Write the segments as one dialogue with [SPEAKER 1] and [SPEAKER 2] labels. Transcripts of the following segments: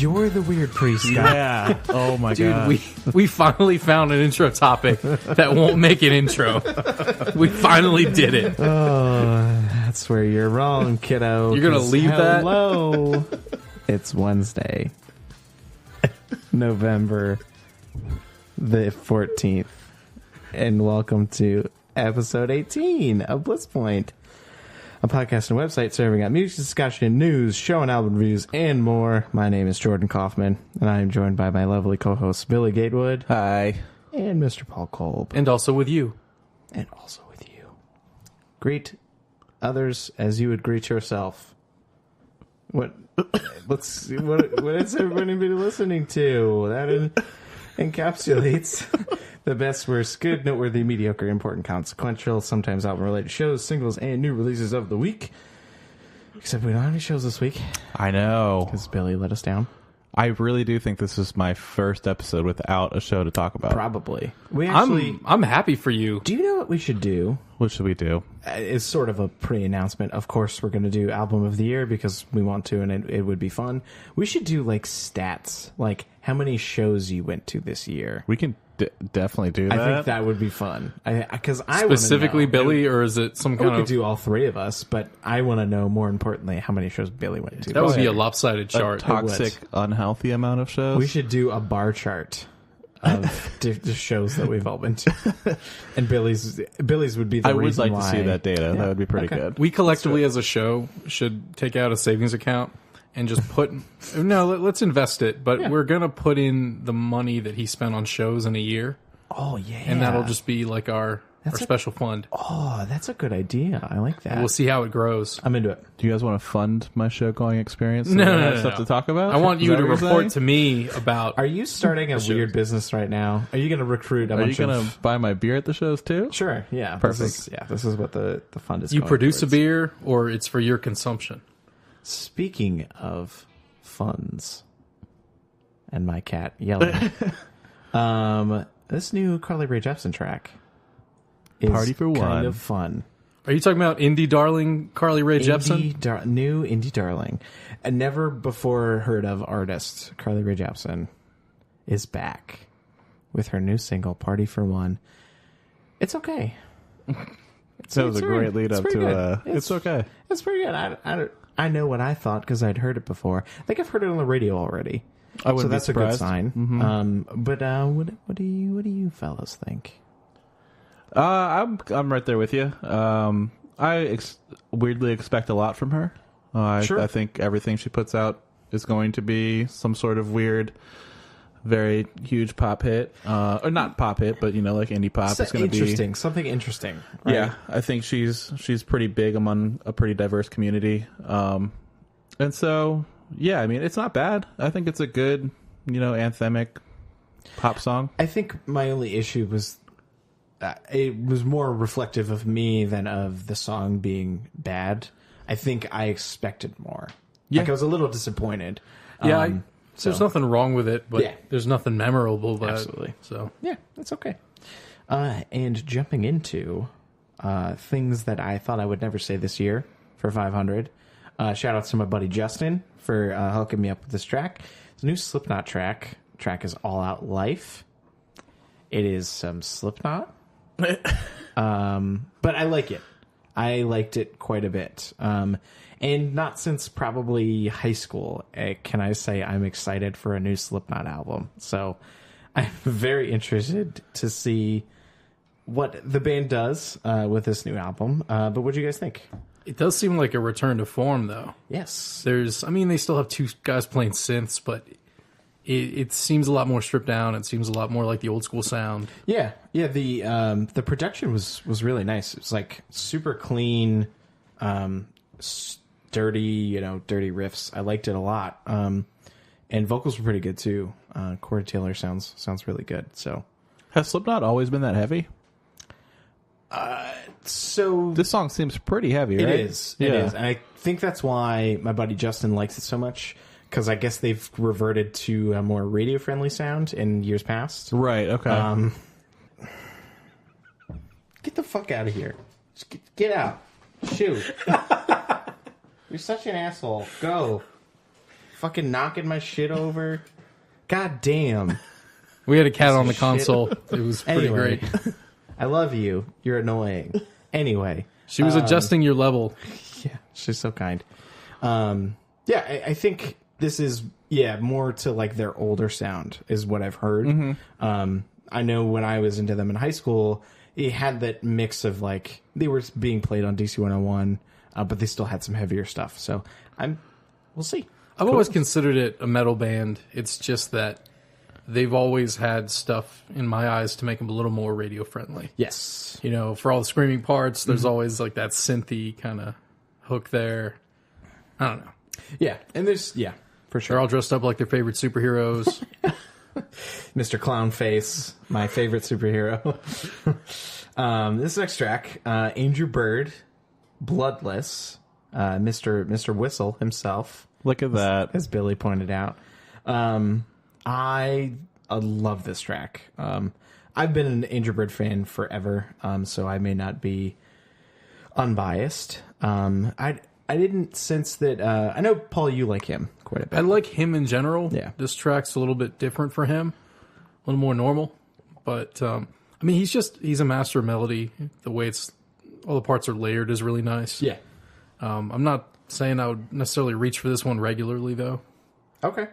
[SPEAKER 1] You're the weird priest guy.
[SPEAKER 2] Yeah. Oh my god.
[SPEAKER 3] Dude, we finally found an intro topic that won't make an intro. We finally did it.
[SPEAKER 1] Oh, that's where you're wrong, kiddo.
[SPEAKER 3] You're gonna
[SPEAKER 1] 'cause
[SPEAKER 3] leave that?
[SPEAKER 1] Hello. It's Wednesday, November the 14th, and welcome to episode 18 of Bliss Point, a podcast and website serving up music discussion, news, show and album reviews, and more. My name is Jordan Kaufman, and I am joined by my lovely co-hosts Billy Gatewood.
[SPEAKER 2] Hi.
[SPEAKER 1] And Mr. Paul Kolb.
[SPEAKER 3] And also with you.
[SPEAKER 1] And also with you. Greet others as you would greet yourself. What is everybody been listening to? That encapsulates the best, worst, good, noteworthy, mediocre, important, consequential, sometimes album-related shows, singles, and new releases of the week. Except we don't have any shows this week.
[SPEAKER 2] I know.
[SPEAKER 1] Because Billy let us down.
[SPEAKER 2] I really do think this is my first episode without a show to talk about.
[SPEAKER 1] Probably. We actually...
[SPEAKER 3] I'm happy for you.
[SPEAKER 1] Do you know what we should do?
[SPEAKER 2] What should we do?
[SPEAKER 1] It's sort of a pre-announcement. Of course, we're going to do Album of the Year because we want to, and it would be fun. We should do, like, stats. Like, how many shows you went to this year.
[SPEAKER 2] We can definitely do that.
[SPEAKER 1] I think that would be fun. Because I
[SPEAKER 3] Specifically
[SPEAKER 1] know.
[SPEAKER 3] Billy, or is it some kind
[SPEAKER 1] We could
[SPEAKER 3] of...
[SPEAKER 1] do all three of us, but I want to know, more importantly, how many shows Billy went to.
[SPEAKER 3] That would be a lopsided
[SPEAKER 2] A
[SPEAKER 3] chart.
[SPEAKER 2] toxic, unhealthy amount of shows.
[SPEAKER 1] We should do a bar chart of the shows that we've all been to. And Billy's would be the
[SPEAKER 2] I would
[SPEAKER 1] reason
[SPEAKER 2] like
[SPEAKER 1] why.
[SPEAKER 2] to see that data.
[SPEAKER 1] Yeah.
[SPEAKER 2] That would be pretty
[SPEAKER 1] Okay.
[SPEAKER 2] good.
[SPEAKER 3] We collectively as a show should take out a savings account and just put... No, let's invest it, but we're going to put in the money that he spent on shows in a year.
[SPEAKER 1] Oh, yeah.
[SPEAKER 3] And that'll just be like our special fund.
[SPEAKER 1] Oh, that's a good idea. I like that.
[SPEAKER 3] We'll see how it grows.
[SPEAKER 1] I'm into it.
[SPEAKER 2] Do you guys want to fund my show going experience?
[SPEAKER 3] No,
[SPEAKER 2] I
[SPEAKER 3] no,
[SPEAKER 2] have
[SPEAKER 3] no,
[SPEAKER 2] stuff
[SPEAKER 3] no.
[SPEAKER 2] to talk about?
[SPEAKER 3] I want
[SPEAKER 2] Is
[SPEAKER 3] you
[SPEAKER 2] that
[SPEAKER 3] to
[SPEAKER 2] what you're
[SPEAKER 3] report
[SPEAKER 2] saying?
[SPEAKER 3] to me about...
[SPEAKER 1] Are you starting a weird business right now? Are you going to recruit a
[SPEAKER 2] Are you
[SPEAKER 1] bunch
[SPEAKER 2] going
[SPEAKER 1] of...
[SPEAKER 2] to buy my beer at the shows too?
[SPEAKER 1] Sure, yeah.
[SPEAKER 2] Perfect.
[SPEAKER 1] This is what the fund is
[SPEAKER 3] You
[SPEAKER 1] going
[SPEAKER 3] produce
[SPEAKER 1] towards.
[SPEAKER 3] a beer, or it's for your consumption?
[SPEAKER 1] Speaking of funds and my cat yelling, this new Carly Rae Jepsen track is
[SPEAKER 2] Party for
[SPEAKER 1] kind
[SPEAKER 2] One.
[SPEAKER 1] of fun.
[SPEAKER 3] Are you talking about indie darling Carly Rae Jepsen?
[SPEAKER 1] New indie darling. A never before heard of artist, Carly Rae Jepsen, is back with her new single, Party for One. It's okay.
[SPEAKER 2] That was a great lead up to It's okay.
[SPEAKER 1] It's pretty good. I know what I thought because I'd heard it before. I think I've heard it on the radio already.
[SPEAKER 2] I wouldn't
[SPEAKER 1] So that's
[SPEAKER 2] be
[SPEAKER 1] a good
[SPEAKER 2] surprised.
[SPEAKER 1] sign.
[SPEAKER 2] Mm-hmm.
[SPEAKER 1] But what do you fellas think?
[SPEAKER 2] I'm right there with you. I weirdly expect a lot from her.
[SPEAKER 1] Sure.
[SPEAKER 2] I think everything she puts out is going to be some sort of weird, very huge pop hit, or not pop hit, but like indie pop. It's going to be
[SPEAKER 1] interesting. Something interesting. Right?
[SPEAKER 2] Yeah, I think she's pretty big among a pretty diverse community, and so yeah, I mean it's not bad. I think it's a good anthemic pop song.
[SPEAKER 1] I think my only issue was it was more reflective of me than of the song being bad. I think I expected more.
[SPEAKER 2] Yeah.
[SPEAKER 1] Like I was a little disappointed.
[SPEAKER 3] Yeah, there's nothing wrong with it, but
[SPEAKER 1] Yeah.
[SPEAKER 3] there's nothing memorable about
[SPEAKER 1] Absolutely.
[SPEAKER 3] it. So
[SPEAKER 1] Yeah, that's okay. And jumping into things that I thought I would never say this year for 500. Shout out to my buddy Justin for hooking me up with this track. It's a new Slipknot track. The track is All Out Life. It is some Slipknot. But I like it. I liked it quite a bit. And not since probably high school can I say I'm excited for a new Slipknot album. So I'm very interested to see what the band does with this new album. But what do you guys think?
[SPEAKER 3] it does seem like a return to form, though.
[SPEAKER 1] Yes.
[SPEAKER 3] They still have two guys playing synths, but it seems a lot more stripped down. It seems a lot more like the old school sound.
[SPEAKER 1] Yeah. The production was really nice. It was like super clean, dirty riffs. I liked it a lot. And vocals were pretty good too. Corey Taylor sounds really good. So
[SPEAKER 2] has Slipknot always been that heavy?
[SPEAKER 1] So
[SPEAKER 2] This song seems pretty heavy, right?
[SPEAKER 1] It is. It is. And I think that's why my buddy Justin likes it so much, because I guess they've reverted to a more radio-friendly sound in years past.
[SPEAKER 2] Right, okay.
[SPEAKER 1] Get the fuck out of here. Just get out. Shoot. You're such an asshole. Go. fucking knocking my shit over. God damn.
[SPEAKER 3] We had a cat on the console. It was pretty
[SPEAKER 1] Anyway,
[SPEAKER 3] great.
[SPEAKER 1] I love you. You're annoying. Anyway.
[SPEAKER 3] She was adjusting your level.
[SPEAKER 1] Yeah, she's so kind. Yeah, I think this is, more to like their older sound is what I've heard. I know when I was into them in high school, it had that mix of like, they were being played on DC 101, but they still had some heavier stuff. So we'll see.
[SPEAKER 3] I've always considered it a metal band. It's just that they've always had stuff in my eyes to make them a little more radio friendly.
[SPEAKER 1] Yes.
[SPEAKER 3] You know, for all the screaming parts, there's always like that synthy kind of hook there. I don't know.
[SPEAKER 1] Yeah, and there's, for sure.
[SPEAKER 3] They're all dressed up like their favorite superheroes.
[SPEAKER 1] Mr. Clownface, my favorite superhero. This next track, Andrew Bird, Bloodless, Mr. Whistle himself.
[SPEAKER 2] Look at that.
[SPEAKER 1] As Billy pointed out. I love this track. I've been an Andrew Bird fan forever, so I may not be unbiased. I didn't sense that... I know, Paul, you like him quite a bit.
[SPEAKER 3] I like him in general.
[SPEAKER 1] Yeah.
[SPEAKER 3] This track's a little bit different for him. A little more normal. But, I mean, he's a master of melody. The way all the parts are layered is really nice.
[SPEAKER 1] Yeah.
[SPEAKER 3] I'm not saying I would necessarily reach for this one regularly, though.
[SPEAKER 1] Okay.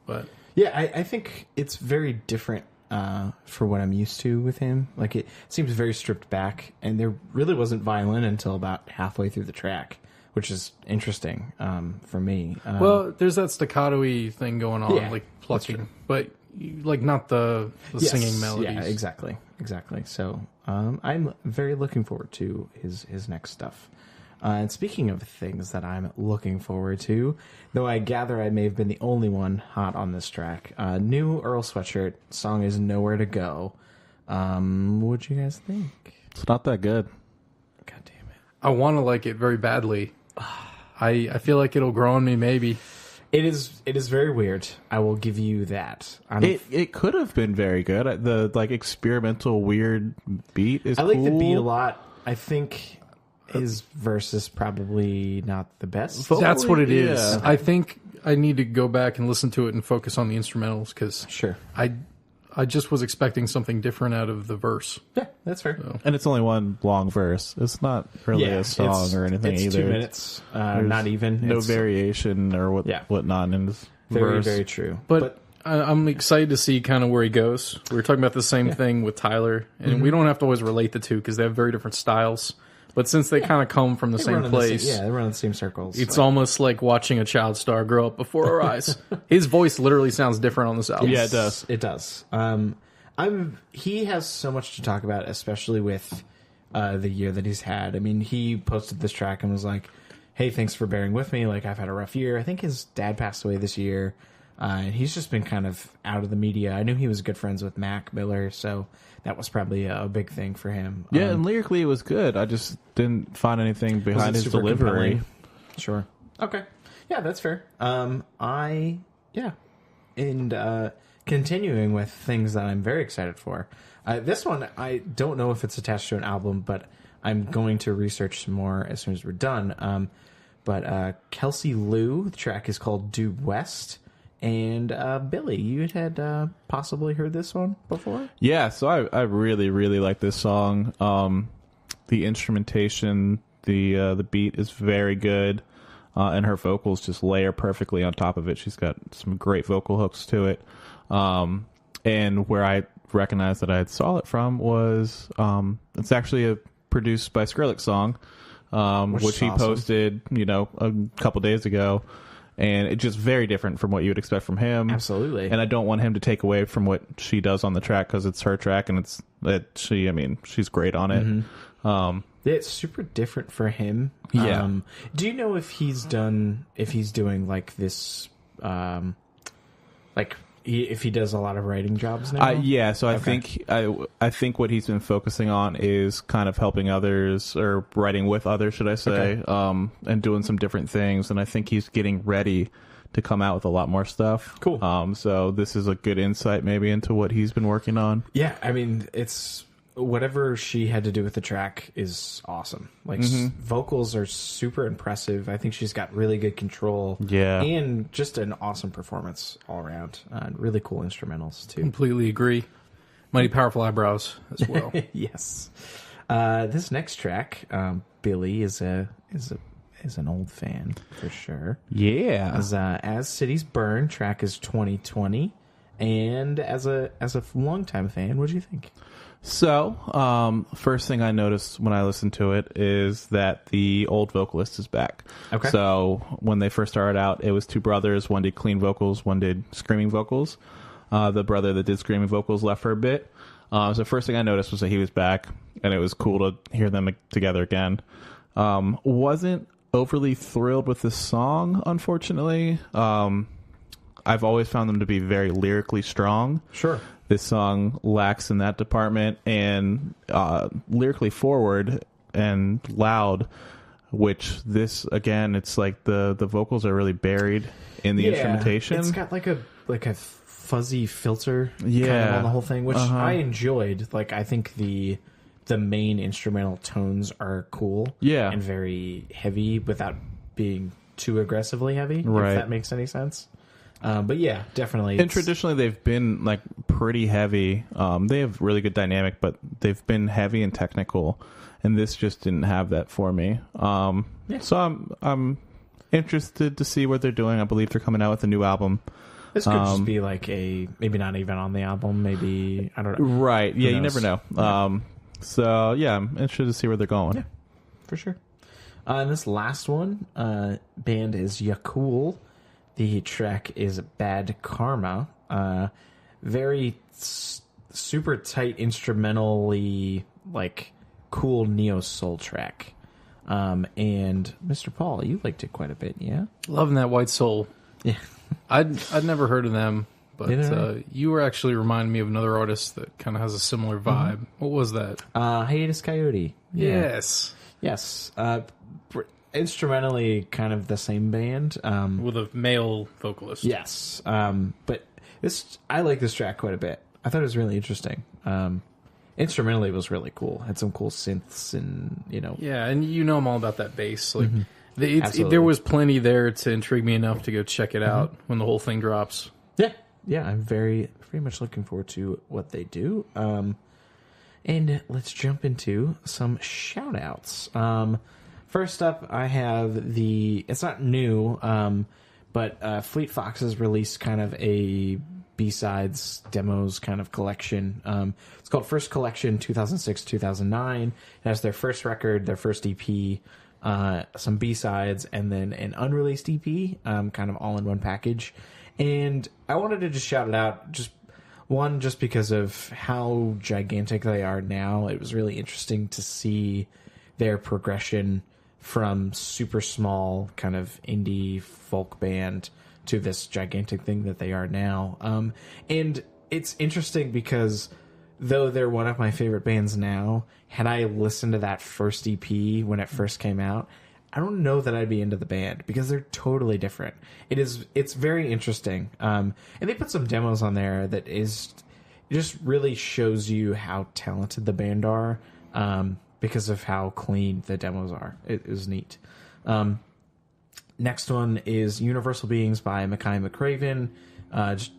[SPEAKER 3] But...
[SPEAKER 1] Yeah, I think it's very different for what I'm used to with him. Like, it seems very stripped back, and there really wasn't violin until about halfway through the track, which is interesting for me.
[SPEAKER 3] Well, there's that staccato-y thing going on,
[SPEAKER 1] Yeah,
[SPEAKER 3] like plucking, but like not the singing melodies.
[SPEAKER 1] Yeah, exactly. So I'm very looking forward to his next stuff. And speaking of things that I'm looking forward to, though I gather I may have been the only one hot on this track, new Earl Sweatshirt song is Nowhere to Go. What'd you guys think?
[SPEAKER 2] It's not that good.
[SPEAKER 1] God damn it.
[SPEAKER 3] I want to like it very badly. I feel like it'll grow on me, maybe.
[SPEAKER 1] It is very weird. I will give you that.
[SPEAKER 2] It could have been very good. The like experimental weird beat is
[SPEAKER 1] I like the
[SPEAKER 2] cool.
[SPEAKER 1] beat a lot. I think his verse is probably not the best.
[SPEAKER 3] That's what it is.
[SPEAKER 2] Yeah.
[SPEAKER 3] I think I need to go back and listen to it and focus on the instrumentals because
[SPEAKER 1] Sure.
[SPEAKER 3] I just was expecting something different out of the verse.
[SPEAKER 1] Yeah, that's fair.
[SPEAKER 2] And it's only one long verse. It's not really a song or anything
[SPEAKER 1] it's
[SPEAKER 2] either.
[SPEAKER 1] 2 minutes. Not even.
[SPEAKER 2] No
[SPEAKER 1] It's
[SPEAKER 2] variation or whatnot in his
[SPEAKER 1] very,
[SPEAKER 2] verse.
[SPEAKER 1] very true.
[SPEAKER 3] But I'm excited to see kind of where he goes. We were talking about the same thing with Tyler, and we don't have to always relate the two because they have very different styles. But since they kind of come from the
[SPEAKER 1] they
[SPEAKER 3] same
[SPEAKER 1] run in
[SPEAKER 3] place,
[SPEAKER 1] they run in the same circles.
[SPEAKER 3] it's almost like watching a child star grow up before our eyes. His voice literally sounds different on this album.
[SPEAKER 2] Yeah, it does.
[SPEAKER 1] It does. He has so much to talk about, especially with the year that he's had. I mean, he posted this track and was like, "Hey, thanks for bearing with me. Like, I've had a rough year. I think his dad passed away this year, and he's just been kind of out of the media. I knew he was good friends with Mac Miller, so that was probably a big thing for him.
[SPEAKER 2] Yeah, and lyrically it was good. I just didn't find anything behind his
[SPEAKER 1] super
[SPEAKER 2] delivery.
[SPEAKER 1] compelling? Sure. Okay. Yeah, that's fair. Continuing with things that I'm very excited for. This one, I don't know if it's attached to an album, but I'm going to research some more as soon as we're done. But Kelsey Lu, the track is called Due West. And Billy, you had possibly heard this one before?
[SPEAKER 2] Yeah, so I really, really like this song. The instrumentation, the beat is very good. And her vocals just layer perfectly on top of it. She's got some great vocal hooks to it. And where I recognized that I had saw it from was it's actually a produced by Skrillex song, which he posted, a couple days ago. And it's just very different from what you would expect from him.
[SPEAKER 1] Absolutely.
[SPEAKER 2] And I don't want him to take away from what she does on the track because it's her track and she's great on it.
[SPEAKER 1] Mm-hmm. It's super different for him.
[SPEAKER 2] Yeah.
[SPEAKER 1] Do you know if he's doing like this, if he does a lot of writing jobs now?
[SPEAKER 2] Yeah, so I think what he's been focusing on is kind of helping others or writing with others, should I say, and doing some different things. And I think he's getting ready to come out with a lot more stuff.
[SPEAKER 1] Cool.
[SPEAKER 2] So this is a good insight maybe into what he's been working on.
[SPEAKER 1] Yeah, I mean, it's whatever she had to do with the track is awesome. Like, vocals are super impressive. I think she's got really good control.
[SPEAKER 2] Yeah.
[SPEAKER 1] And just an awesome performance all around. Really cool instrumentals, too.
[SPEAKER 3] Completely agree. Mighty powerful eyebrows as well.
[SPEAKER 1] Yes. This next track, Billy is an old fan for sure.
[SPEAKER 2] Yeah.
[SPEAKER 1] As Cities Burn, track is 2020. And as a longtime fan, what do you think?
[SPEAKER 2] So, first thing I noticed when I listened to it is that the old vocalist is back.
[SPEAKER 1] Okay.
[SPEAKER 2] So, when they first started out, it was two brothers. One did clean vocals, one did screaming vocals. The brother that did screaming vocals left for a bit. So, first thing I noticed was that he was back, and it was cool to hear them together again. Wasn't overly thrilled with the song, unfortunately. I've always found them to be very lyrically strong.
[SPEAKER 1] Sure.
[SPEAKER 2] This song lacks in that department, and lyrically forward and loud, which this, again, it's like the vocals are really buried in the instrumentation.
[SPEAKER 1] It's got like a fuzzy filter kind
[SPEAKER 2] Yeah.
[SPEAKER 1] of on the whole thing, which I enjoyed. Like, I think the main instrumental tones are cool.
[SPEAKER 2] Yeah.
[SPEAKER 1] And very heavy without being too aggressively heavy,
[SPEAKER 2] Right.
[SPEAKER 1] if that makes any sense. But yeah, definitely.
[SPEAKER 2] And traditionally, they've been like pretty heavy. They have really good dynamic, but they've been heavy and technical, and this just didn't have that for me. So I'm interested to see what they're doing. I believe they're coming out with a new album.
[SPEAKER 1] This could just be like maybe not even on the album, maybe, I don't know.
[SPEAKER 2] Right? Yeah, you
[SPEAKER 1] knows?
[SPEAKER 2] never know. So yeah, I'm interested to see where they're going.
[SPEAKER 1] Yeah, for sure. And this last one, band is Yakul. The track is Bad Karma. Very super tight instrumentally, like, cool neo soul track. And Mr. Paul, you liked it quite a bit, yeah?
[SPEAKER 3] Loving that White Soul.
[SPEAKER 1] Yeah.
[SPEAKER 3] I'd never heard of them, but
[SPEAKER 1] Neither
[SPEAKER 3] you were actually reminding me of another artist that kind of has a similar vibe. What was that?
[SPEAKER 1] Hiatus Coyote. Yeah.
[SPEAKER 3] Yes.
[SPEAKER 1] Instrumentally kind of the same band.
[SPEAKER 3] With a male vocalist.
[SPEAKER 1] Yes. But I like this track quite a bit. I thought it was really interesting. Instrumentally, it was really cool. Had some cool synths and,
[SPEAKER 3] Yeah, and I'm all about that bass. Like,
[SPEAKER 1] Absolutely.
[SPEAKER 3] there was plenty there to intrigue me enough to go check it out when the whole thing drops.
[SPEAKER 1] Yeah, I'm very much looking forward to what they do. And let's jump into some shout-outs. First up, I have it's not new, but Fleet Foxes released kind of a B-sides demos kind of collection. It's called First Collection 2006-2009. It has their first record, their first EP, some B-sides, and then an unreleased EP, kind of all in one package. And I wanted to just shout it out, just because of how gigantic they are now. It was really interesting to see their progression from super small kind of indie folk band to this gigantic thing that they are now. And it's interesting because though they're one of my favorite bands now, had I listened to that first EP when it first came out, I don't know that I'd be into the band because they're totally different. It's very interesting. And they put some demos on there that just really shows you how talented the band are, because of how clean the demos are. It is neat. Next one is Universal Beings by Makaya McCraven.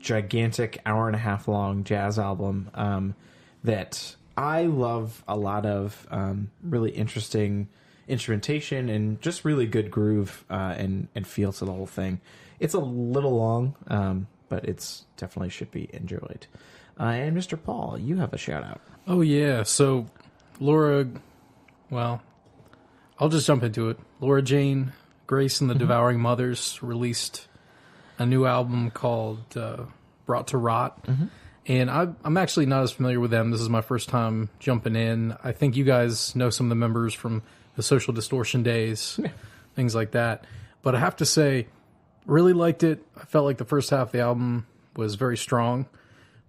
[SPEAKER 1] Gigantic 1.5 hour long jazz album that I love a lot of. Really interesting instrumentation and just really good groove and feel to the whole thing. It's a little long, but it's definitely should be enjoyed. And Mr. Paul, you have a shout out.
[SPEAKER 3] Oh yeah, so Laura, well, I'll just jump into it. Laura Jane Grace and the Devouring Mothers released a new album called Brought to Rot. And I'm actually not as familiar with them. This is my first time jumping in. I think you guys know some of the members from the Social Distortion days, things like that. But I have to say, really liked it. I felt like the first half of the album was very strong,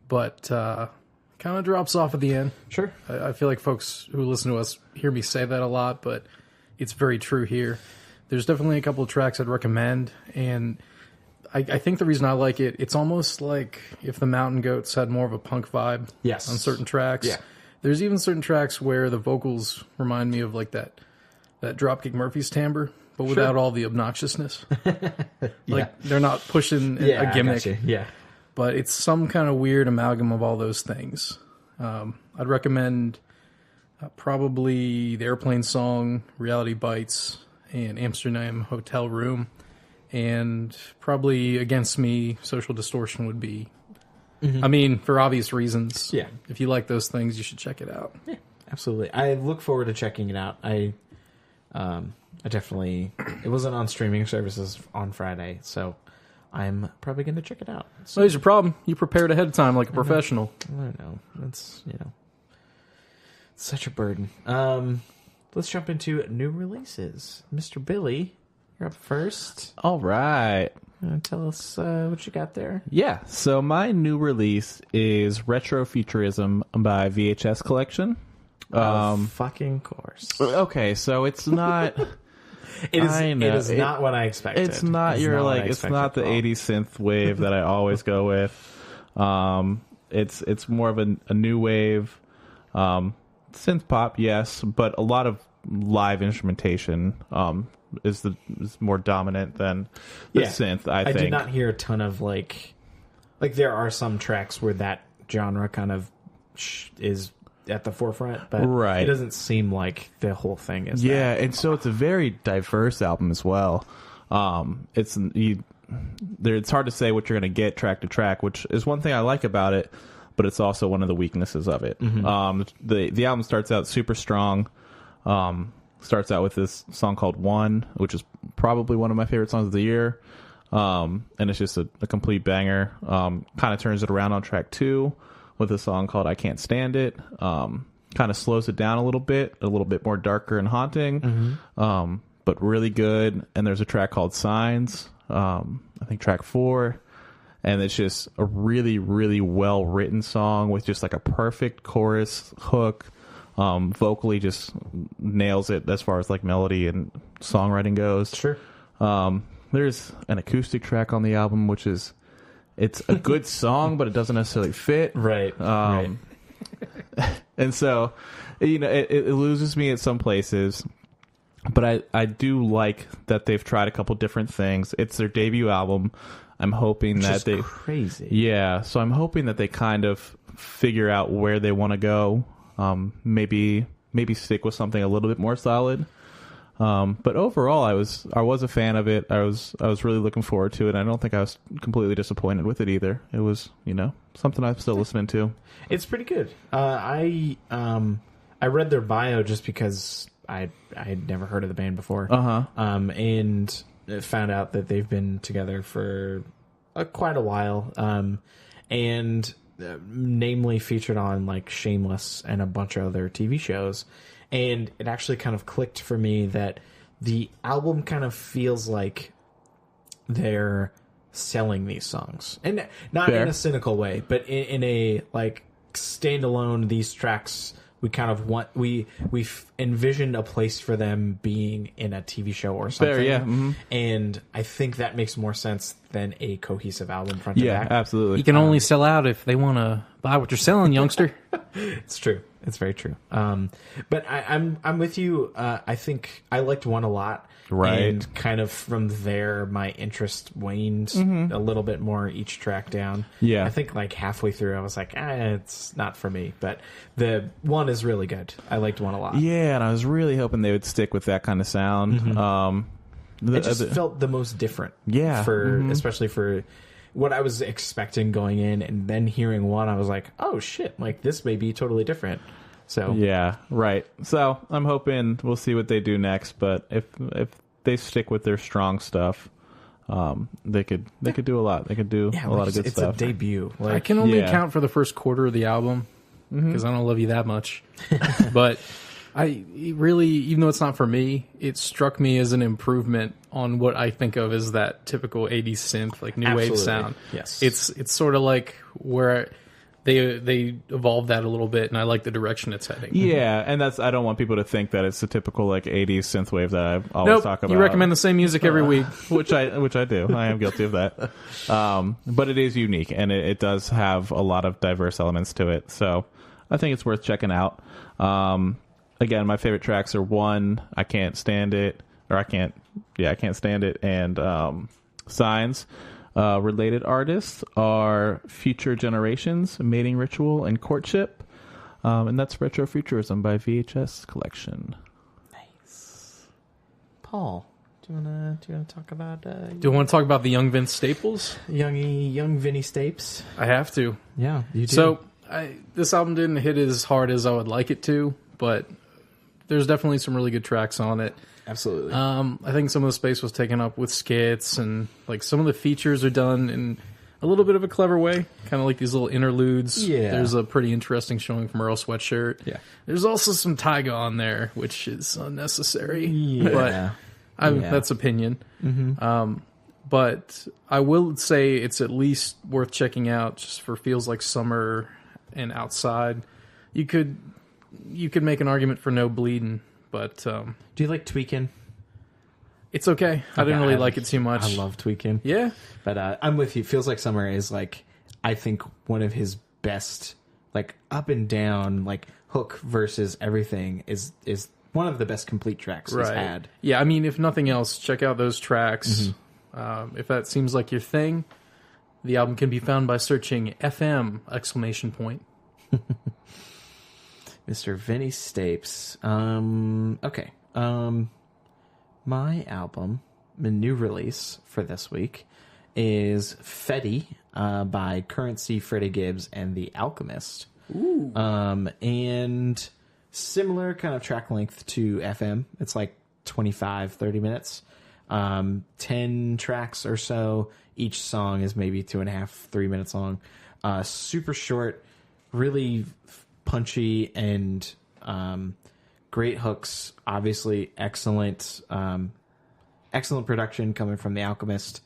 [SPEAKER 3] but kind of drops off at the end.
[SPEAKER 1] Sure.
[SPEAKER 3] I feel like folks who listen to us hear me say that a lot, but it's very true here. There's definitely a couple of tracks I'd recommend, and I think the reason I like it, it's almost like if the Mountain Goats had more of a punk vibe
[SPEAKER 1] Yes.
[SPEAKER 3] on certain tracks.
[SPEAKER 1] Yeah.
[SPEAKER 3] There's even certain tracks where the vocals remind me of like that Dropkick Murphys timbre, but without all the obnoxiousness. Like they're not pushing a gimmick.
[SPEAKER 1] Yeah.
[SPEAKER 3] But it's some kind of weird amalgam of all those things. I'd recommend probably the Airplane Song, Reality Bites, and Amsterdam Hotel Room. And probably Against Me, Social Distortion would be... I mean, for obvious reasons.
[SPEAKER 1] Yeah.
[SPEAKER 3] If you like those things, you should check it out.
[SPEAKER 1] Yeah, absolutely. I look forward to checking it out. I definitely... It wasn't on streaming services on Friday, so I'm probably going to check it out.
[SPEAKER 3] So here's your problem. You prepared ahead of time like a professional.
[SPEAKER 1] I know. It's, such a burden. Let's jump into new releases. Mr. Billy, you're up first.
[SPEAKER 2] All right.
[SPEAKER 1] Tell us what you got there.
[SPEAKER 2] Yeah, so my new release is Retrofuturism by VHS Collection.
[SPEAKER 1] Fucking course.
[SPEAKER 2] Okay, so it's not...
[SPEAKER 1] It is not what I expected.
[SPEAKER 2] It's not it's not the 80s synth wave that I always go with. It's more of a new wave synth pop, yes, but a lot of live instrumentation is more dominant than the synth. I think
[SPEAKER 1] I did not hear a ton of like there are some tracks where that genre kind of is at the forefront, but it doesn't seem like the whole thing is.
[SPEAKER 2] Yeah, and so it's a very diverse album as well. It's hard to say what you're going to get track to track, which is one thing I like about it, but it's also one of the weaknesses of it. The album starts out super strong. Starts out with this song called One, which is probably one of my favorite songs of the year. And it's just a complete banger. Kind of turns it around on track 2 with a song called I Can't Stand It. Kind of slows it down a little bit more darker and haunting, but really good. And there's a track called Signs, I think track 4. And it's just a really, really well-written song with just like a perfect chorus hook. Vocally just nails it as far as like melody and songwriting goes.
[SPEAKER 1] Sure.
[SPEAKER 2] There's an acoustic track on the album, which is, it's a good song, but it doesn't necessarily fit.
[SPEAKER 1] Right.
[SPEAKER 2] And so, it loses me at some places, but I do like that they've tried a couple different things. It's their debut album. I'm hoping that they...
[SPEAKER 1] crazy.
[SPEAKER 2] Yeah, so I'm hoping that they kind of figure out where they want to go. Maybe stick with something a little bit more solid. But overall, I was a fan of it. I was really looking forward to it. I don't think I was completely disappointed with it either. It was, something I'm still listening to.
[SPEAKER 1] It's pretty good. I read their bio just because I had never heard of the band before. And found out that they've been together for quite a while. And namely featured on like Shameless and a bunch of other TV shows. And it actually kind of clicked for me that the album kind of feels like they're selling these songs. And not in a cynical way, but in a like standalone, these tracks we kind of want, we've envisioned a place for them being in a TV show or something.
[SPEAKER 2] Fair, yeah.
[SPEAKER 1] And I think that makes more sense than a cohesive album front to back.
[SPEAKER 2] Yeah, absolutely.
[SPEAKER 3] You can only sell out if they want to buy what you're selling, youngster.
[SPEAKER 1] It's true. It's very true. But I'm with you. I think I liked One a lot.
[SPEAKER 2] Right.
[SPEAKER 1] And kind of from there, my interest waned a little bit more each track down.
[SPEAKER 2] Yeah.
[SPEAKER 1] I think like halfway through, I was like, it's not for me. But the One is really good. I liked One a lot.
[SPEAKER 2] Yeah, and I was really hoping they would stick with that kind of sound.
[SPEAKER 1] It just felt the most different.
[SPEAKER 2] Yeah.
[SPEAKER 1] Especially for what I was expecting going in, and then hearing One, I was like, oh shit, like this may be totally different. So
[SPEAKER 2] yeah, right. So I'm hoping we'll see what they do next. But if they stick with their strong stuff, they could do a lot. They could do a lot of good stuff.
[SPEAKER 1] It's a debut. Like,
[SPEAKER 3] I can only count for the first quarter of the album because I don't love you that much. But it really, even though it's not for me, it struck me as an improvement on what I think of as that typical 80s synth, like new wave sound.
[SPEAKER 1] Yes,
[SPEAKER 3] it's sort of like where they evolved that a little bit, and I like the direction it's heading.
[SPEAKER 2] Yeah, and I don't want people to think that it's the typical like 80s synthwave that I always talk about.
[SPEAKER 3] You recommend the same music every week,
[SPEAKER 2] which I do. I am guilty of that. But it is unique, and it does have a lot of diverse elements to it. So I think it's worth checking out. Again, my favorite tracks are One, I Can't Stand It, I Can't Stand It, and Signs. Related artists are Future Generations, Mating Ritual, and Courtship. And that's Retrofuturism by VHS Collection.
[SPEAKER 1] Nice. Paul, do you wanna talk about?
[SPEAKER 3] Do you want to talk about the young Vince Staples?
[SPEAKER 1] young Vinny Stapes?
[SPEAKER 3] I have to.
[SPEAKER 1] Yeah, you do.
[SPEAKER 3] So this album didn't hit as hard as I would like it to, but there's definitely some really good tracks on it.
[SPEAKER 1] Absolutely.
[SPEAKER 3] I think some of the space was taken up with skits, and like some of the features are done in a little bit of a clever way, kind of like these little interludes.
[SPEAKER 1] Yeah.
[SPEAKER 3] There's a pretty interesting showing from Earl Sweatshirt.
[SPEAKER 1] Yeah.
[SPEAKER 3] There's also some Tyga on there, which is unnecessary.
[SPEAKER 1] Yeah.
[SPEAKER 3] But that's opinion.
[SPEAKER 1] Mm-hmm.
[SPEAKER 3] But I will say it's at least worth checking out just for Feels Like Summer and Outside. You could make an argument for No Bleeding, but
[SPEAKER 1] Do you like Tweakin'?
[SPEAKER 3] it's okay. I didn't really like it too much.
[SPEAKER 1] I love Tweakin'.
[SPEAKER 3] Yeah.
[SPEAKER 1] But I'm with you. Feels Like Summer is like, I think, one of his best, like, up and down, like, hook versus everything is one of the best complete tracks he's had.
[SPEAKER 3] Yeah, I mean, if nothing else, check out those tracks.
[SPEAKER 1] Mm-hmm.
[SPEAKER 3] If that seems like your thing, the album can be found by searching FM !
[SPEAKER 1] Mr. Vinny Stapes. Okay. My album, my new release for this week, is Fetti by Curren, Freddie, Gibbs, and the Alchemist.
[SPEAKER 3] Ooh.
[SPEAKER 1] And similar kind of track length to FM. It's like 25, 30 minutes. 10 tracks or so. Each song is maybe 2.5, 3 minutes long. Super short, really punchy, and great hooks. Obviously, excellent production coming from the Alchemist.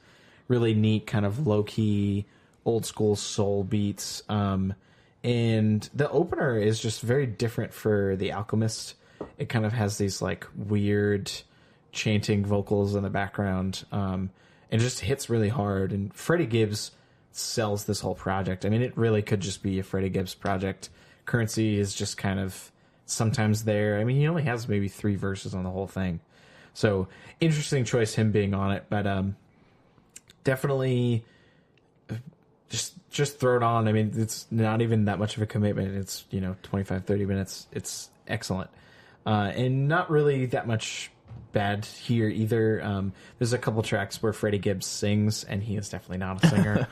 [SPEAKER 1] Really neat, kind of low key, old school soul beats. And the opener is just very different for the Alchemist. It kind of has these like weird chanting vocals in the background, and just hits really hard. And Freddie Gibbs sells this whole project. I mean, it really could just be a Freddie Gibbs project. Currency is just kind of sometimes there. I mean, he only has maybe 3 verses on the whole thing. So interesting choice, him being on it, but definitely just throw it on. I mean, it's not even that much of a commitment. It's, 25, 30 minutes. It's excellent. And not really that much bad here either. There's a couple tracks where Freddie Gibbs sings, and he is definitely not a singer.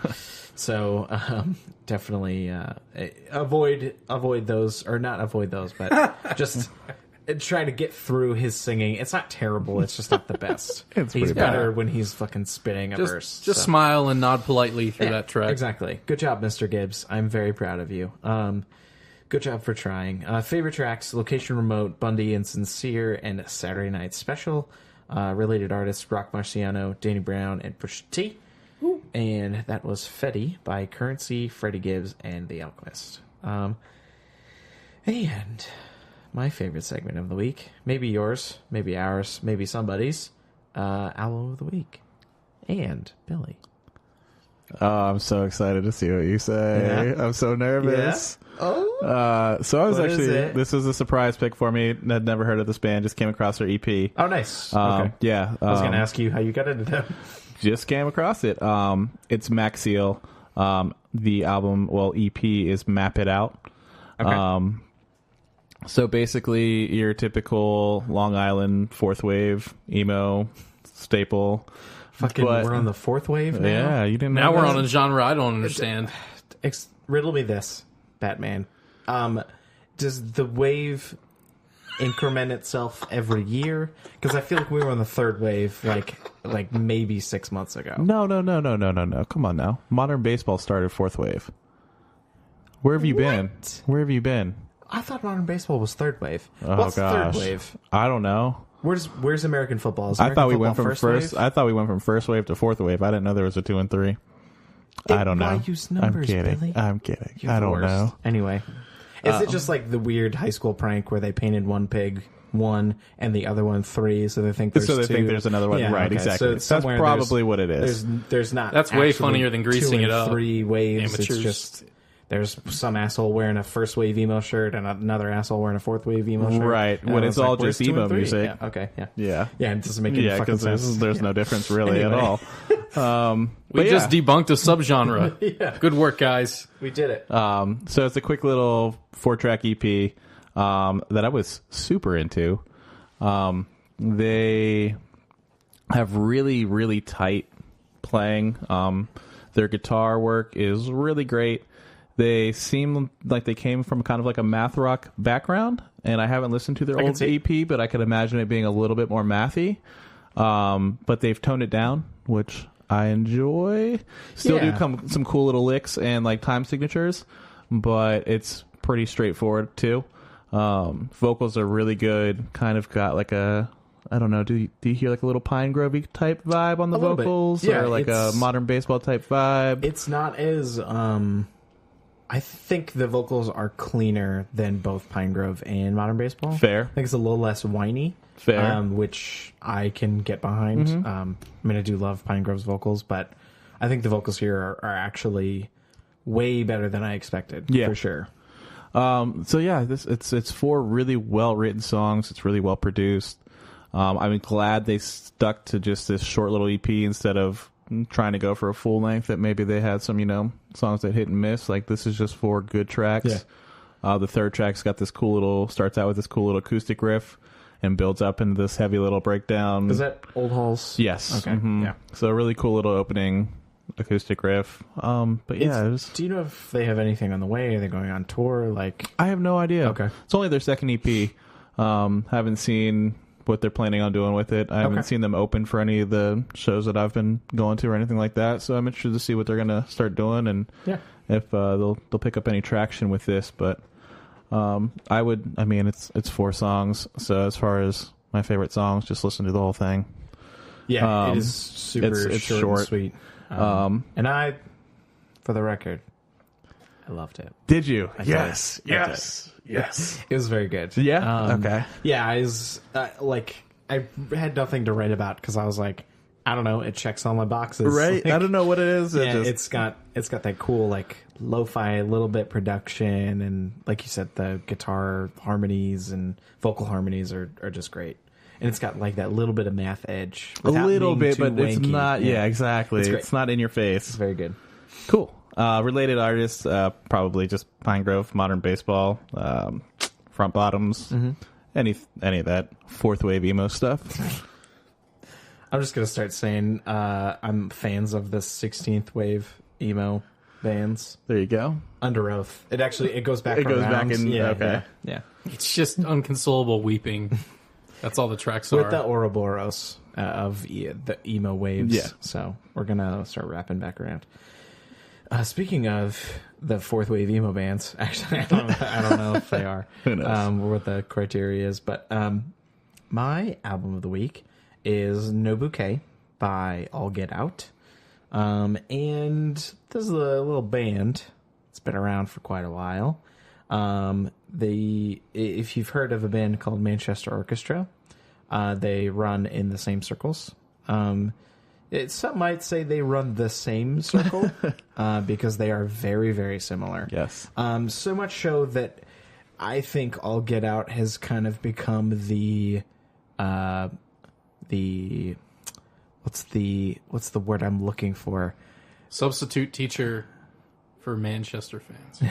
[SPEAKER 1] So definitely avoid those, or not avoid those, but just try to get through his singing. It's not terrible. It's just not the best. He's better when he's fucking spitting a verse.
[SPEAKER 3] Just smile and nod politely through that track.
[SPEAKER 1] Exactly. Good job, Mr. Gibbs. I'm very proud of you. Good job for trying. Favorite tracks: Location Remote, Bundy and Sincere, and Saturday Night Special. Related artists: Rock Marciano, Danny Brown, and Pusha T. Ooh. And that was Fetti by Curren, Freddie Gibbs, and The Alchemist. And my favorite segment of the week, maybe yours, maybe ours, maybe somebody's, Album of the Week. And Billy.
[SPEAKER 2] Oh, I'm so excited to see what you say. Yeah. I'm so nervous.
[SPEAKER 1] Yeah? Oh.
[SPEAKER 2] So I was this was a surprise pick for me. I'd never heard of this band. Just came across their EP.
[SPEAKER 1] Oh, nice. Okay.
[SPEAKER 2] Yeah.
[SPEAKER 1] I was going to ask you how you got into them.
[SPEAKER 2] Just came across it. It's Macseal. The album, EP is Map It Out. Okay. So basically, your typical Long Island fourth wave emo staple.
[SPEAKER 1] Fucking, we're on the fourth wave now?
[SPEAKER 2] Yeah, you didn't know
[SPEAKER 3] Now we're on a genre I don't understand.
[SPEAKER 1] Riddle me this, Batman. Does the wave increment itself every year? Because I feel like we were on the third wave like maybe 6 months ago.
[SPEAKER 2] No. Come on now. Modern baseball started fourth wave. Where have you been? Where have you been?
[SPEAKER 1] I thought modern baseball was third wave.
[SPEAKER 2] Oh,
[SPEAKER 1] What's
[SPEAKER 2] gosh.
[SPEAKER 1] third wave?
[SPEAKER 2] I don't know.
[SPEAKER 1] Where's American football?
[SPEAKER 2] I thought we went from first. I thought we went from first wave to fourth wave. I didn't know there was a 2 and 3. I don't know.
[SPEAKER 1] Why use numbers,
[SPEAKER 2] I'm kidding.
[SPEAKER 1] Billy?
[SPEAKER 2] I'm kidding. I don't know.
[SPEAKER 1] Anyway, is it just like the weird high school prank where they painted one pig 1 and the other one 3, so they think there's
[SPEAKER 2] so they
[SPEAKER 1] 2?
[SPEAKER 2] think there's another one, right?
[SPEAKER 1] Okay.
[SPEAKER 2] Exactly.
[SPEAKER 1] So
[SPEAKER 2] that's probably what it is.
[SPEAKER 1] There's not.
[SPEAKER 3] That's way
[SPEAKER 1] actually
[SPEAKER 3] funnier than greasing
[SPEAKER 1] 2 and
[SPEAKER 3] it up.
[SPEAKER 1] 3 waves.
[SPEAKER 3] Amateurs.
[SPEAKER 1] It's just there's some asshole wearing a first wave emo shirt and another asshole wearing a fourth wave emo shirt.
[SPEAKER 2] Right,
[SPEAKER 1] And
[SPEAKER 2] when
[SPEAKER 1] I
[SPEAKER 2] it's
[SPEAKER 1] was
[SPEAKER 2] all
[SPEAKER 1] like,
[SPEAKER 2] just
[SPEAKER 1] "Where's 2
[SPEAKER 2] emo
[SPEAKER 1] and 3?"
[SPEAKER 2] music.
[SPEAKER 1] Yeah, okay, yeah.
[SPEAKER 2] Yeah.
[SPEAKER 1] Yeah, it doesn't make any fucking
[SPEAKER 2] because
[SPEAKER 1] sense.
[SPEAKER 2] there's no difference really
[SPEAKER 1] Anyway.
[SPEAKER 2] at all.
[SPEAKER 3] We
[SPEAKER 2] But
[SPEAKER 3] just
[SPEAKER 2] yeah.
[SPEAKER 3] debunked a subgenre.
[SPEAKER 1] Yeah.
[SPEAKER 3] Good work, guys.
[SPEAKER 1] We did it.
[SPEAKER 2] So it's a quick little 4-track EP that I was super into. They have really, really tight playing. Their guitar work is really great. They seem like they came from kind of like a math rock background, and I haven't listened to their
[SPEAKER 1] can
[SPEAKER 2] old
[SPEAKER 1] see.
[SPEAKER 2] EP, but I could imagine it being a little bit more mathy. But they've toned it down, which I enjoy. Still
[SPEAKER 1] Yeah.
[SPEAKER 2] do come some cool little licks and like time signatures, but it's pretty straightforward too. Vocals are really good. Kind of got like a, I don't know, do you hear like a little Pine Grove-y type vibe on the
[SPEAKER 1] A little bit.
[SPEAKER 2] vocals?
[SPEAKER 1] Yeah,
[SPEAKER 2] or like a
[SPEAKER 1] it's-
[SPEAKER 2] modern baseball type vibe?
[SPEAKER 1] It's not as I think the vocals are cleaner than both Pine Grove and Modern Baseball.
[SPEAKER 2] Fair.
[SPEAKER 1] I think it's a little less whiny.
[SPEAKER 2] Fair.
[SPEAKER 1] Which I can get behind. I mean, I do love Pine Grove's vocals, but I think the vocals here are actually way better than I expected.
[SPEAKER 2] Yeah.
[SPEAKER 1] For sure.
[SPEAKER 2] So yeah, it's 4 really well written songs. It's really well produced. I'm glad they stuck to just this short little EP instead of trying to go for a full length that maybe they had some, songs that hit and miss. Like this is just 4 good tracks.
[SPEAKER 1] Yeah.
[SPEAKER 2] The third track's got this starts out with this cool little acoustic riff and builds up into this heavy little breakdown.
[SPEAKER 1] Is that Old Halls?
[SPEAKER 2] Yes.
[SPEAKER 1] Okay.
[SPEAKER 2] Mhm.
[SPEAKER 1] Yeah.
[SPEAKER 2] So a really cool little opening acoustic riff. But yeah,
[SPEAKER 1] Do you know if they have anything on the way? Are they going on tour? Like,
[SPEAKER 2] I have no idea.
[SPEAKER 1] Okay.
[SPEAKER 2] It's only their second EP. Haven't seen what they're planning on doing with it. I haven't
[SPEAKER 1] Okay.
[SPEAKER 2] seen them open for any of the shows that I've been going to or anything like that. So I'm interested to see what they're going to start doing and
[SPEAKER 1] yeah.
[SPEAKER 2] if they'll pick up any traction with this. But it's 4 songs. So as far as my favorite songs, just listen to the whole thing.
[SPEAKER 1] Yeah, it is super
[SPEAKER 2] it's
[SPEAKER 1] short,
[SPEAKER 2] short.
[SPEAKER 1] and sweet. And I, for the record, I loved it.
[SPEAKER 2] Did you?
[SPEAKER 1] Yes.
[SPEAKER 2] Yes.
[SPEAKER 1] It was very good.
[SPEAKER 2] Yeah? Okay.
[SPEAKER 1] Yeah, I was I had nothing to write about because I was like, I don't know, it checks all my boxes.
[SPEAKER 2] Right?
[SPEAKER 1] Like,
[SPEAKER 2] I don't know what it is.
[SPEAKER 1] Yeah, it's got that cool like lo-fi little bit production, and like you said, the guitar harmonies and vocal harmonies are just great. And it's got like that little bit of math edge.
[SPEAKER 2] a
[SPEAKER 1] without
[SPEAKER 2] little
[SPEAKER 1] being
[SPEAKER 2] bit,
[SPEAKER 1] too
[SPEAKER 2] but it's
[SPEAKER 1] wanky.
[SPEAKER 2] not. Yeah, exactly.
[SPEAKER 1] It's great.
[SPEAKER 2] It's not in your face.
[SPEAKER 1] It's very good.
[SPEAKER 2] Cool. Related artists, probably just Pine Grove, Modern Baseball, Front Bottoms, any of that 4th wave emo stuff.
[SPEAKER 1] I'm just gonna start saying I'm fans of the 16th wave emo bands.
[SPEAKER 2] There you go.
[SPEAKER 1] Under Oath. It goes back.
[SPEAKER 2] It goes
[SPEAKER 1] around.
[SPEAKER 2] back in.
[SPEAKER 1] Yeah,
[SPEAKER 2] Okay.
[SPEAKER 1] yeah.
[SPEAKER 3] It's just unconsolable weeping. That's all the tracks
[SPEAKER 1] With
[SPEAKER 3] are.
[SPEAKER 1] the Ouroboros of the emo waves.
[SPEAKER 2] Yeah.
[SPEAKER 1] So we're gonna start wrapping back around. Speaking of the 4th wave emo bands, actually, I don't know if they are.
[SPEAKER 2] Who knows?
[SPEAKER 1] Or what the criteria is, but my album of the week is No Bouquet by All Get Out. And this is a little band. It's been around for quite a while. If you've heard of a band called Manchester Orchestra, they run in the same circles. Some might say they run the same circle because they are very, very similar.
[SPEAKER 2] Yes.
[SPEAKER 1] So much so that I think All Get Out has kind of become the what's the word I'm looking for?
[SPEAKER 3] Substitute teacher for Manchester fans.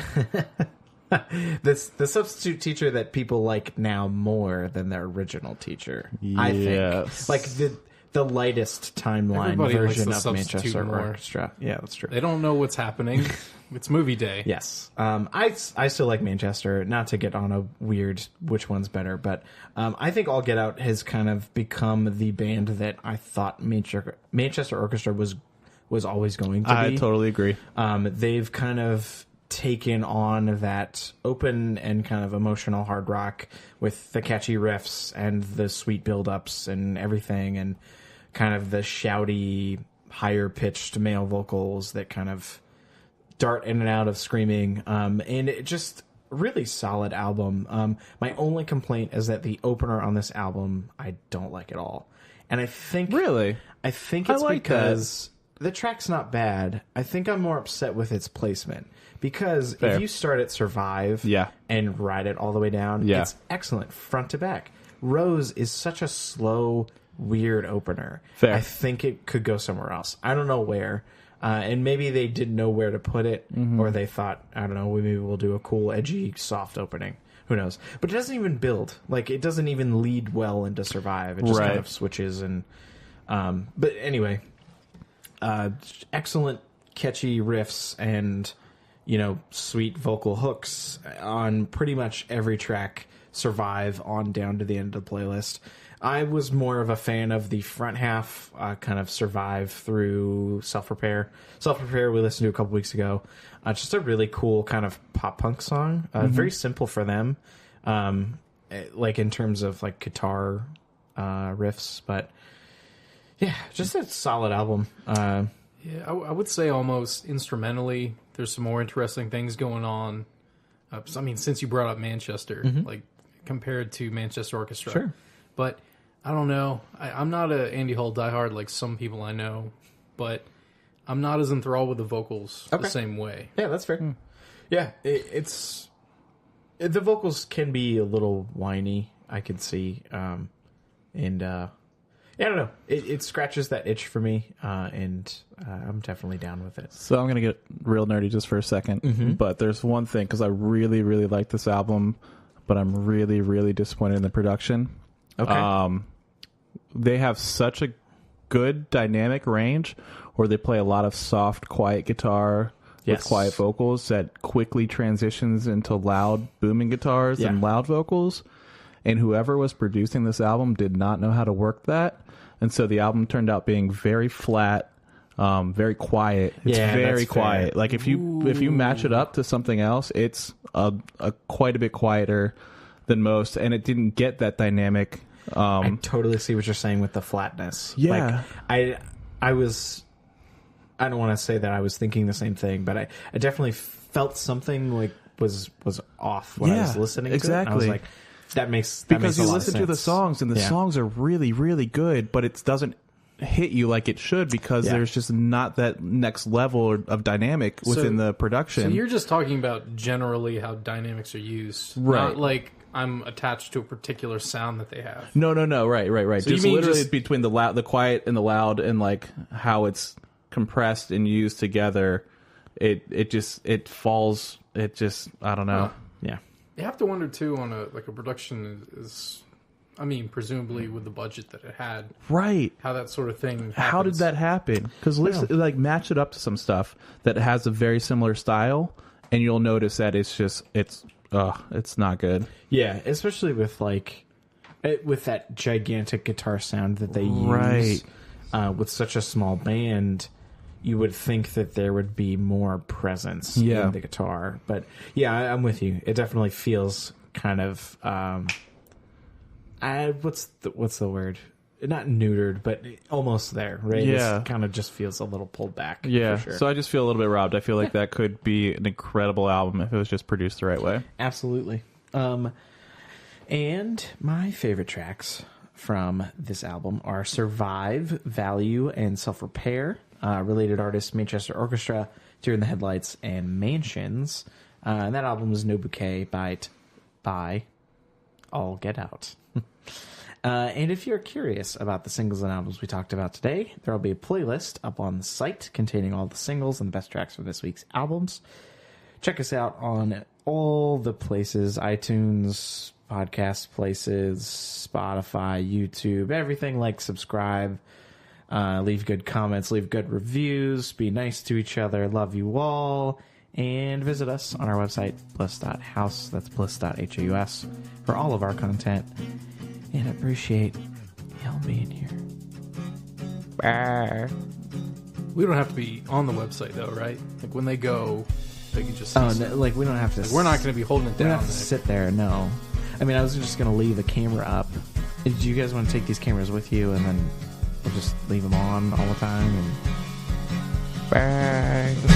[SPEAKER 1] The substitute teacher that people like now more than their original teacher. I
[SPEAKER 2] Yes.
[SPEAKER 1] think like the lightest timeline
[SPEAKER 3] Everybody likes
[SPEAKER 1] version
[SPEAKER 3] the
[SPEAKER 1] of
[SPEAKER 3] substitute
[SPEAKER 1] Manchester
[SPEAKER 3] more.
[SPEAKER 1] Orchestra. Yeah, that's true.
[SPEAKER 3] They don't know what's happening. It's movie day.
[SPEAKER 1] Yes. I still like Manchester, not to get on a weird which one's better, but I think All Get Out has kind of become the band that I thought Manchester Orchestra was always going to be.
[SPEAKER 2] I totally agree.
[SPEAKER 1] They've kind of taken on that open and kind of emotional hard rock with the catchy riffs and the sweet build-ups and everything, and kind of the shouty, higher-pitched male vocals that kind of dart in and out of screaming, and it just really solid album. My only complaint is that the opener on this album I don't like at all, and I think
[SPEAKER 2] Really?
[SPEAKER 1] it's
[SPEAKER 2] I like
[SPEAKER 1] because the track's not bad. I think I'm more upset with its placement. Because
[SPEAKER 2] Fair.
[SPEAKER 1] if you start at Survive and ride it all the way down, it's excellent front to back. Rose is such a slow, weird opener.
[SPEAKER 2] Fair.
[SPEAKER 1] I think it could go somewhere else. I don't know where. And maybe they didn't know where to put it, or they thought, I don't know, maybe we'll do a cool, edgy, soft opening. Who knows? But it doesn't even build. Like, it doesn't even lead well into Survive. It just kind of switches. And but anyway, excellent, catchy riffs and... sweet vocal hooks on pretty much every track, Survive on down to the end of the playlist. I was more of a fan of the front half, kind of Survive through Self-Repair. Self-Repair we listened to a couple weeks ago. Just a really cool kind of pop-punk song. Very simple for them, like in terms of like guitar riffs. But yeah, just a solid album.
[SPEAKER 3] Yeah, I would say almost instrumentally, there's some more interesting things going on. I mean, since you brought up Manchester, like compared to Manchester Orchestra.
[SPEAKER 1] Sure.
[SPEAKER 3] But I don't know. I'm not a Andy Hull diehard like some people I know, but I'm not as enthralled with the vocals the same way.
[SPEAKER 1] Yeah, that's fair. Yeah, it's the vocals can be a little whiny, I could see. Yeah, I don't know. It scratches that itch for me, and I'm definitely down with it.
[SPEAKER 2] So I'm going to get real nerdy just for a second. But there's one thing, because I really, really like this album, but I'm really, really disappointed in the production.
[SPEAKER 1] Okay.
[SPEAKER 2] They have such a good dynamic range where they play a lot of soft, quiet guitar with quiet vocals that quickly transitions into loud, booming guitars and loud vocals. And whoever was producing this album did not know how to work that. And so the album turned out being very flat, very quiet. It's very quiet. Like if you match it up to something else, it's a quite a bit quieter than most, and it didn't get that dynamic.
[SPEAKER 1] I totally see what you're saying with the flatness.
[SPEAKER 2] Yeah.
[SPEAKER 1] Like, I don't want to say that I was thinking the same thing, but I definitely felt something like was off when I was listening to it. And I was like, that makes
[SPEAKER 2] because
[SPEAKER 1] you
[SPEAKER 2] listen to the songs, and the songs are really, really good, but it doesn't hit you like it should because there's just not that next level of dynamic within the production.
[SPEAKER 3] So you're just talking about generally how dynamics are used,
[SPEAKER 2] right?
[SPEAKER 3] Not like I'm attached to a particular sound that they have.
[SPEAKER 2] No. Right.
[SPEAKER 3] So
[SPEAKER 2] just literally between the quiet and the loud, and like how it's compressed and used together, it falls. It just, I don't know.
[SPEAKER 1] Yeah.
[SPEAKER 3] You have to wonder too on a production is, I mean, presumably with the budget that it had,
[SPEAKER 2] right?
[SPEAKER 3] How that sort of thing happens.
[SPEAKER 2] How did that happen? Because like match it up to some stuff that has a very similar style, and you'll notice that it's not good.
[SPEAKER 1] Yeah, especially with with that gigantic guitar sound that they use,
[SPEAKER 2] right?
[SPEAKER 1] With such a small band. You would think that there would be more presence in the guitar. But yeah, I'm with you. It definitely feels kind of what's the word? Not neutered, but almost there, right?
[SPEAKER 2] Yeah.
[SPEAKER 1] It kind of just feels a little pulled back.
[SPEAKER 2] Yeah.
[SPEAKER 1] For sure.
[SPEAKER 2] So I just feel a little bit robbed. I feel like that could be an incredible album if it was just produced the right way.
[SPEAKER 1] Absolutely. And my favorite tracks from this album are Survive, Value, and Self-Repair. Related artists, Manchester Orchestra, Deer in the Headlights, and Mansions. And that album is No Bouquet by All Get Out. And if you're curious about the singles and albums we talked about today, there will be a playlist up on the site containing all the singles and the best tracks for this week's albums. Check us out on all the places, iTunes, podcast places, Spotify, YouTube, everything. Like, subscribe. Leave good comments, leave good reviews, be nice to each other, love you all, and visit us on our website, bliss.house, that's bliss.haus, for all of our content, and appreciate y'all being here. Bye.
[SPEAKER 3] We don't have to be on the website, though, right? Like, when they go, they can just...
[SPEAKER 1] Oh, no, like, we don't have to...
[SPEAKER 3] Like, we're not going to be holding it down.
[SPEAKER 1] We don't have to sit there, no. I mean, I was just going to leave the camera up. Do you guys want to take these cameras with you, and then... we'll just leave them on all the time and... Bye.